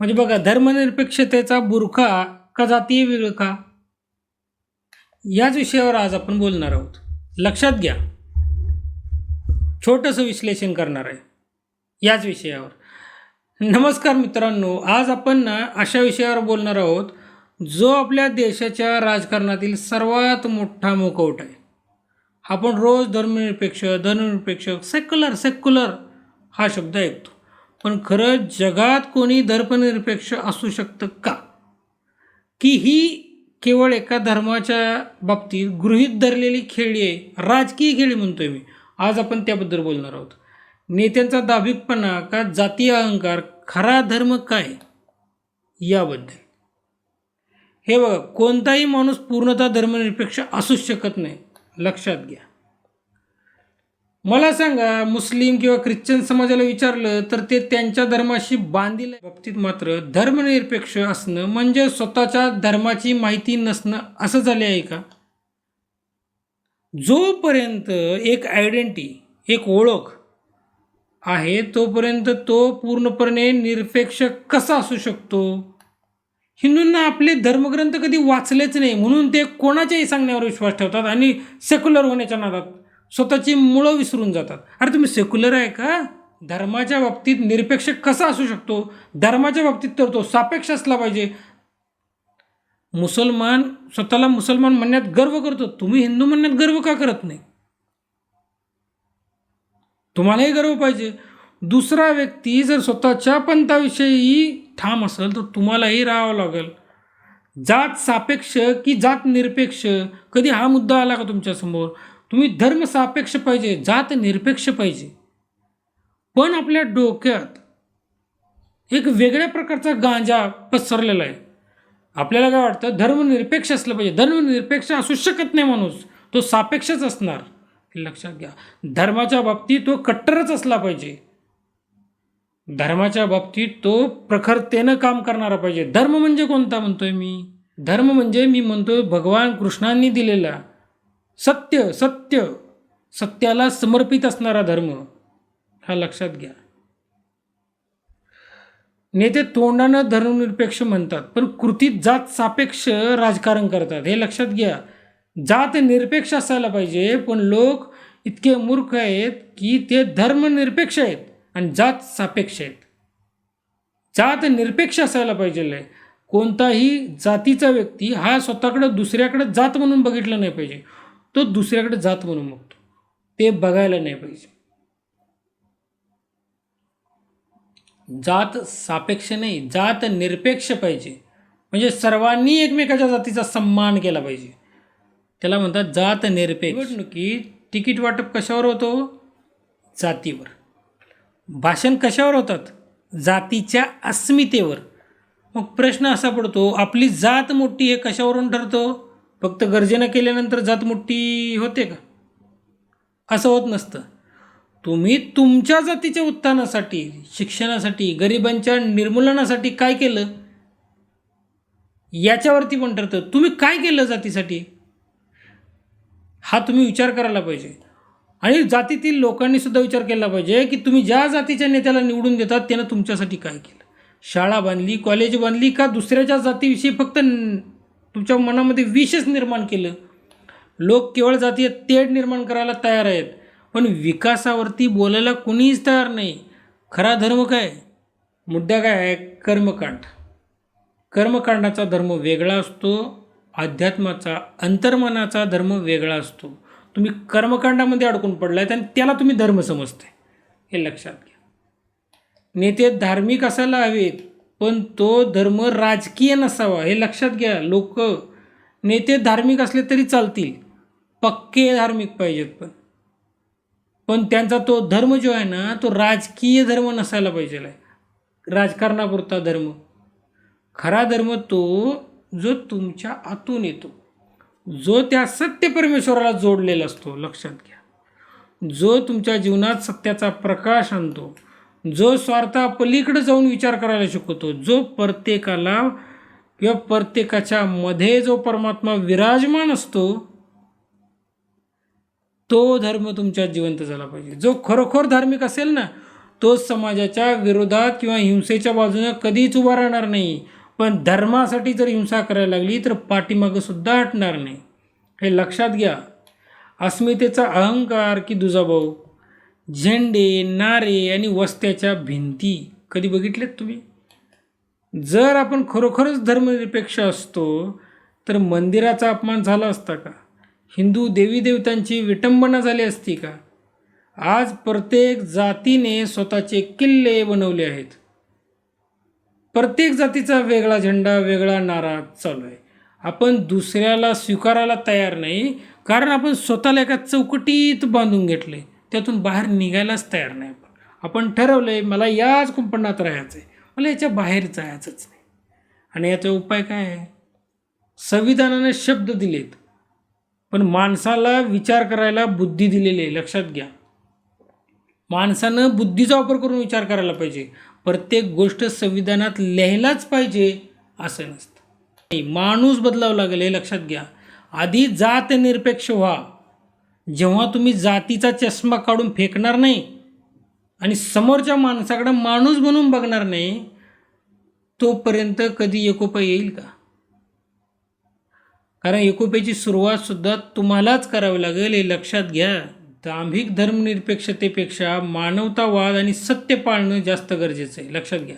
म्हणजे बघा, धर्मनिरपेक्षतेचा बुरखा का जातीय विळखा, याच विषयावर आज आपण बोलणार आहोत. लक्षात घ्या, छोटंसं विश्लेषण करणार आहे याच विषयावर. नमस्कार मित्रांनो, आज आपण अशा विषयावर बोलणार आहोत जो आपल्या देशाच्या राजकारणातील सर्वात मोठा मुखवटा आहे. आपण रोज धर्मनिरपेक्ष सेक्युलर हा शब्द ऐकतो, पण खरं जगात कोणी धर्मनिरपेक्ष असू शकतं का? की ही केवळ एका धर्माच्या बाबतीत गृहीत धरलेली खेळी आहे, राजकीय खेळी म्हणतोय मी. आज आपण त्याबद्दल बोलणार आहोत. नेत्यांचा दाभिकपणा का जातीय अहंकार, खरा धर्म काय याबद्दल. हे बघा, कोणताही माणूस पूर्णतः धर्मनिरपेक्ष असूच शकत नाही, लक्षात घ्या. मला सांगा, मुस्लिम किंवा ख्रिश्चन समाजाला विचारलं तर ते त्यांच्या धर्माशी बांधील बाबतीत मात्र धर्मनिरपेक्ष असणं म्हणजे स्वतःच्या धर्माची माहिती नसणं असं झाले आहे का? जोपर्यंत एक आयडेंटिटी, एक ओळख आहे तोपर्यंत तो पूर्णपणे निरपेक्ष कसा असू शकतो? हिंदूंना आपले धर्मग्रंथ कधी वाचलेच नाही म्हणून ते कोणाच्याही सांगण्यावर विश्वास ठेवतात आणि सेक्युलर होण्याच्या नादात स्वतःची मुळं विसरून जातात. अरे तुम्ही सेक्युलर आहे का? धर्माच्या बाबतीत निरपेक्ष कसा असू शकतो? धर्माच्या बाबतीत तर तो सापेक्ष असला पाहिजे. मुसलमान स्वतःला मुसलमान म्हणण्यात गर्व करतो, तुम्ही हिंदू म्हणण्यात गर्व का करत नाही? तुम्हालाही गर्व पाहिजे. दुसरा व्यक्ती जर स्वतःच्या पंथाविषयी ठाम असेल तर तुम्हालाही राहावं लागेल. जात सापेक्ष की जात निरपेक्ष, कधी हा मुद्दा आला का तुमच्यासमोर? तुम्ही धर्म सापेक्ष पाहिजे, जात निरपेक्ष पाहिजे. पण आपल्या डोक्यात एक वेगळ्या प्रकारचा गांजा पसरलेला आहे. आपल्याला काय वाटतं, धर्मनिरपेक्ष असलं पाहिजे. धर्मनिरपेक्ष असू शकत नाही माणूस, तो सापेक्षच असणार. हे लक्षात घ्या. धर्माच्या बाबतीत तो कट्टरच असला पाहिजे. धर्माच्या बाबतीत तो प्रखरतेनं काम करणारा पाहिजे. धर्म म्हणजे कोणता म्हणतोय मी? धर्म म्हणजे मी म्हणतोय भगवान कृष्णांनी दिलेला सत्याला समर्पित असणारा धर्म, हा लक्षात घ्या. नेते तोंडानं धर्मनिरपेक्ष म्हणतात पण कृतीत जात सापेक्ष राजकारण करतात, हे लक्षात घ्या. जात निरपेक्ष असायला पाहिजे पण लोक इतके मूर्ख आहेत की ते धर्मनिरपेक्ष आहेत आणि जात सापेक्ष आहेत. जात निरपेक्ष असायला पाहिजे. कोणताही जातीचा व्यक्ती हा स्वतःकडे दुसऱ्याकडे जात म्हणून बघितलं नाही पाहिजे, तो दुसऱ्याकडे जात म्हणून बघतो, ते बघायला नाही पाहिजे. जात सापेक्ष नाही, जात निरपेक्ष पाहिजे. म्हणजे सर्वांनी एकमेकाच्या जातीचा सन्मान केला पाहिजे, त्याला म्हणतात जात निरपेक्ष. निवडणुकीत तिकीट वाटप कशावर होतो? जातीवर. भाषण कशावर होतात? जातीच्या अस्मितेवर. मग प्रश्न असा पडतो, आपली जात मोठी हे कशावरून ठरतो? फक्त गर्जना केल्यानंतर जात मोठी होते का? असं होत नसतं. तुम्ही तुमच्या जातीच्या उत्थानासाठी, शिक्षणासाठी, गरिबांच्या निर्मूलनासाठी काय केलं याच्यावरती पण ठरतं. तुम्ही काय केलं जातीसाठी, हा तुम्ही विचार करायला पाहिजे. आणि जातीतील लोकांनी सुद्धा विचार केला पाहिजे की तुम्ही ज्या जातीच्या नेत्याला निवडून देतात त्यानं तुमच्यासाठी काय केलं. शाळा बांधली, कॉलेज बांधली का दुसऱ्याच्या जातीविषयी फक्त तुमच्या मनामध्ये विषच निर्माण केलं? लोक केवळ जातीय तेढ निर्माण करायला तयार आहेत पण विकासावरती बोलायला कुणीच तयार नाही. खरा धर्म काय? मुद्दा काय आहे? कर्मकांड. कर्मकांडाचा धर्म वेगळा असतो, अध्यात्माचा अंतर्मनाचा धर्म वेगळा असतो. तुम्ही कर्मकांडामध्ये अडकून पडलायत आणि त्याला तुम्ही धर्म समजताय, हे लक्षात घ्या. नेते धार्मिक असायला हवेत पण तो धर्म राजकीय नसावा, हे लक्षात घ्या. नेते धार्मिक असले तरी चालतील, पक्के धार्मिक पाहिजेत पण त्यांचा तो धर्म जो आहे ना, तो राजकीय धर्म नसायला पाहिजे, राजकारणापुरता धर्म. खरा धर्म तो जो तुमच्या आतून येतो, जो त्या सत्य परमेश्वराला जोडलेला असतो, लक्षात घ्या. जो तुमच्या जीवनात सत्याचा प्रकाश आणतो, जो स्वार्थापलीकडे जाऊन विचार करायला शिकवतो, जो प्रत्येकाला किंवा प्रत्येकाच्या मध्ये जो परमात्मा विराजमान असतो, तो धर्म तुमच्यात जिवंत झाला पाहिजे. जो खरोखर धार्मिक असेल ना, तोच समाजाच्या विरोधात किंवा हिंसेच्या बाजूने कधीच उभा राहणार नाही. पण धर्मासाठी जर हिंसा करायला लागली तर पाठीमागं सुद्धा हटणार नाही. हे लक्षात घ्या. अस्मितेचा अहंकार की दुजाभाऊ, झेंडे, नारे आणि वस्त्याच्या भिंती कधी बघितलेत तुम्ही? जर आपण खरोखरच धर्मनिरपेक्ष असतो तर मंदिराचा अपमान झाला असता का? हिंदू देवीदेवतांची विटंबना झाली असती का? आज प्रत्येक जातीने स्वतःचे किल्ले बनवले आहेत. प्रत्येक जातीचा वेगळा झेंडा, वेगळा नारा चालू आहे. आपण दुसऱ्याला स्वीकारायला तयार नाही, कारण आपण स्वतःला एका चौकटीत बांधून घेतले, त्यातून बाहेर निघायलाच तयार नाही. आपण ठरवलं आहे मला याच कुंपणात राहायचं आहे, मला याच्या बाहेर जायचंच नाही. आणि याचा उपाय काय आहे? संविधानाने शब्द दिलेत, पण माणसाला विचार करायला बुद्धी दिलेली आहे. लक्षात घ्या. माणसानं बुद्धीचा वापर करून विचार करायला पाहिजे. प्रत्येक गोष्ट संविधानात लिहायलाच पाहिजे असं नसतं. माणूस बदलावं लागेल हे लक्षात घ्या. आधी जात निरपेक्ष व्हा. जेव्हा तुम्ही जातीचा चष्मा काढून फेकणार नाही आणि समोरच्या माणसाकडे माणूस बनून बघणार नाही, तोपर्यंत कधी एकोपा येईल का? कारण एकोप्याची सुरुवातसुद्धा तुम्हालाच करावी लागेल हे लक्षात घ्या. दांभिक धर्मनिरपेक्षतेपेक्षा मानवतावाद आणि सत्य पाळणं जास्त गरजेचं आहे. लक्षात घ्या.